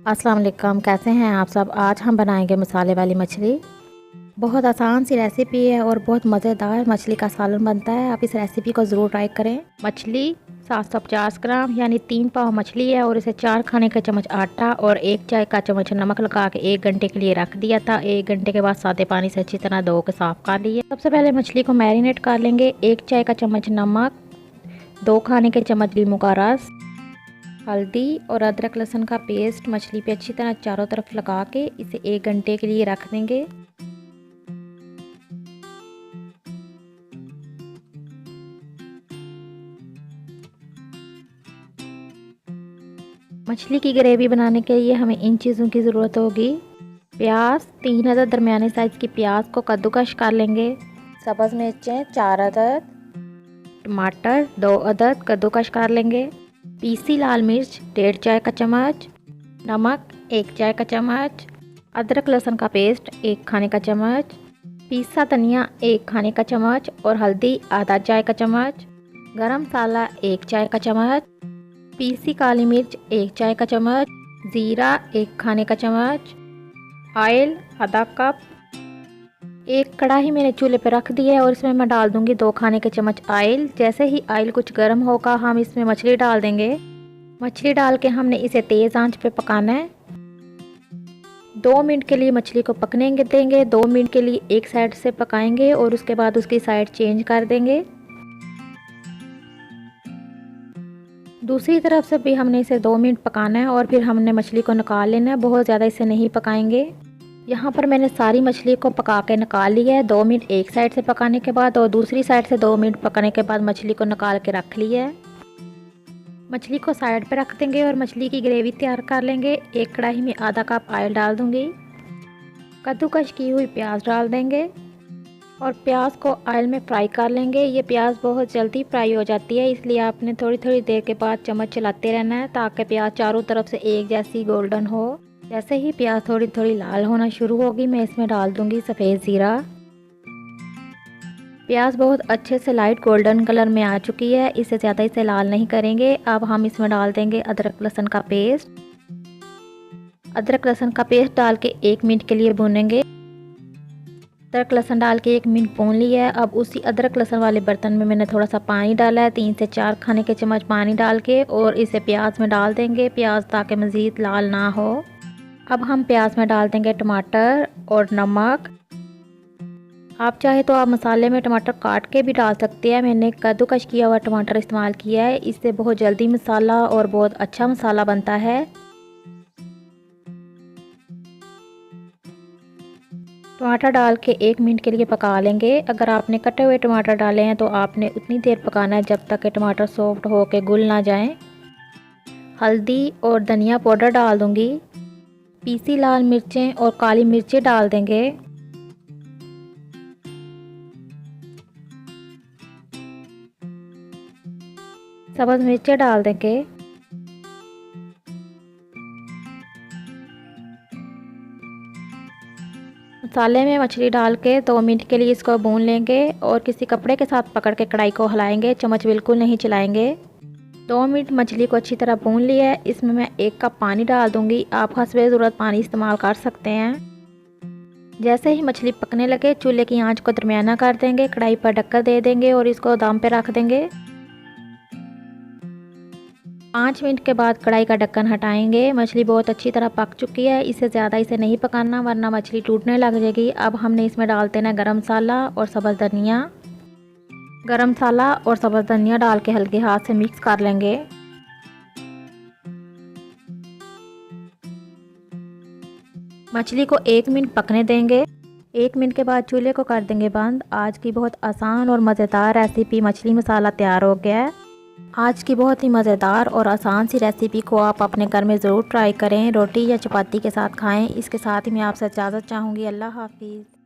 अस्सलाम वालेकुम, कैसे हैं आप सब। आज हम बनाएंगे मसाले वाली मछली। बहुत आसान सी रेसिपी है और बहुत मज़ेदार मछली का सालन बनता है। आप इस रेसिपी को ज़रूर ट्राई करें। मछली 750 ग्राम यानी 3 पाव मछली है और इसे 4 खाने के चम्मच आटा और 1 चाय का चम्मच नमक लगा के 1 घंटे के लिए रख दिया था। 1 घंटे के बाद सादे पानी से अच्छी तरह धो के साफ़ कर लिए। सबसे पहले मछली को मैरिनेट कर लेंगे। 1 चाय का चम्मच नमक, 2 खाने के चम्मच लीमू का रस, हल्दी और अदरक लहसुन का पेस्ट मछली पे अच्छी तरह चारों तरफ लगा के इसे 1 घंटे के लिए रख देंगे। मछली की ग्रेवी बनाने के लिए हमें इन चीज़ों की ज़रूरत होगी। प्याज 3 अदद दरमियाने साइज़ की प्याज को कद्दूकश कर लेंगे। सब्ज़ मिर्चें 4 अदद, टमाटर 2 अदद कद्दूकश कर लेंगे। पीसी लाल मिर्च 1.5 चाय का चम्मच, नमक 1 चाय का चम्मच, अदरक लहसुन का पेस्ट 1 खाने का चम्मच, पीसा धनिया 1 खाने का चम्मच और हल्दी आधा चाय का चम्मच, गरम मसाला 1 चाय का चम्मच, पीसी काली मिर्च 1 चाय का चम्मच, ज़ीरा 1 खाने का चम्मच, ऑयल आधा कप। एक कढ़ाई मैंने चूल्हे पर रख दी है और इसमें मैं डाल दूंगी 2 खाने के चम्मच ऑयल। जैसे ही ऑयल कुछ गर्म होगा हम इसमें मछली डाल देंगे। मछली डाल के हमने इसे तेज़ आंच पे पकाना है। 2 मिनट के लिए मछली को पकने देंगे। 2 मिनट के लिए एक साइड से पकाएंगे और उसके बाद उसकी साइड चेंज कर देंगे। दूसरी तरफ से भी हमने इसे 2 मिनट पकाना है और फिर हमने मछली को निकाल लेना है। बहुत ज़्यादा इसे नहीं पकाएंगे। यहाँ पर मैंने सारी मछली को पका के निकाल लिया है। 2 मिनट एक साइड से पकाने के बाद और दूसरी साइड से 2 मिनट पकाने के बाद मछली को निकाल के रख लिया है। मछली को साइड पे रख देंगे और मछली की ग्रेवी तैयार कर लेंगे। एक कढ़ाई में आधा कप ऑयल डाल दूंगी। कद्दूकश की हुई प्याज डाल देंगे और प्याज को ऑयल में फ्राई कर लेंगे। ये प्याज बहुत जल्दी फ्राई हो जाती है, इसलिए आपने थोड़ी थोड़ी देर के बाद चम्मच चलाते रहना है ताकि प्याज चारों तरफ से एक जैसी गोल्डन हो। जैसे ही प्याज थोड़ी थोड़ी लाल होना शुरू होगी मैं इसमें डाल दूंगी सफ़ेद ज़ीरा। प्याज बहुत अच्छे से लाइट गोल्डन कलर में आ चुकी है, इससे ज़्यादा इसे लाल नहीं करेंगे। अब हम इसमें डाल देंगे अदरक लहसुन का पेस्ट। अदरक लहसुन का पेस्ट डाल के 1 मिनट के लिए भूनेंगे। अदरक लहसुन डाल के 1 मिनट भून लिया है। अब उसी अदरक लहसुन वाले बर्तन में मैंने थोड़ा सा पानी डाला है, 3 से 4 खाने के चम्मच पानी डाल के, और इसे प्याज में डाल देंगे। प्याज ताकि मज़ीद लाल ना हो। अब हम प्याज में डाल देंगे टमाटर और नमक। आप चाहे तो आप मसाले में टमाटर काट के भी डाल सकते हैं। मैंने कद्दूकश किया हुआ टमाटर इस्तेमाल किया है, इससे बहुत जल्दी मसाला और बहुत अच्छा मसाला बनता है। टमाटर डाल के 1 मिनट के लिए पका लेंगे। अगर आपने कटे हुए टमाटर डाले हैं तो आपने उतनी देर पकाना है जब तक कि टमाटर सॉफ्ट हो के घुल ना जाएं। हल्दी और धनिया पाउडर डाल दूंगी। पीसी लाल मिर्चें और काली मिर्चें डाल देंगे। सब्ज़ मिर्चें डाल देंगे। मसाले में मछली डाल के 2 मिनट के लिए इसको भून लेंगे और किसी कपड़े के साथ पकड़ के कढ़ाई को हिलाएंगे, चम्मच बिल्कुल नहीं चलाएंगे। 2 मिनट मछली को अच्छी तरह भून लिया है। इसमें मैं 1 कप पानी डाल दूंगी। आप हस्बे ज़रूरत पानी इस्तेमाल कर सकते हैं। जैसे ही मछली पकने लगे चूल्हे की आंच को दरमियाना कर देंगे, कढ़ाई पर ढक्कन दे देंगे और इसको दम पे रख देंगे। 5 मिनट के बाद कढ़ाई का ढक्कन हटाएंगे। मछली बहुत अच्छी तरह पक चुकी है, इससे ज़्यादा इसे नहीं पकाना वरना मछली टूटने लग जाएगी। अब हमने इसमें डाल देना गरम मसाला और सब्ज़ धनिया। गरम मसाला और सब्ज़ धनिया डाल के हल्के हाथ से मिक्स कर लेंगे। मछली को 1 मिनट पकने देंगे। 1 मिनट के बाद चूल्हे को कर देंगे बंद। आज की बहुत आसान और मज़ेदार रेसिपी मछली मसाला तैयार हो गया है। आज की बहुत ही मज़ेदार और आसान सी रेसिपी को आप अपने घर में ज़रूर ट्राई करें। रोटी या चपाती के साथ खाएं। इसके साथ ही मैं आपसे इजाज़त चाहूँगी। अल्लाह हाफिज़।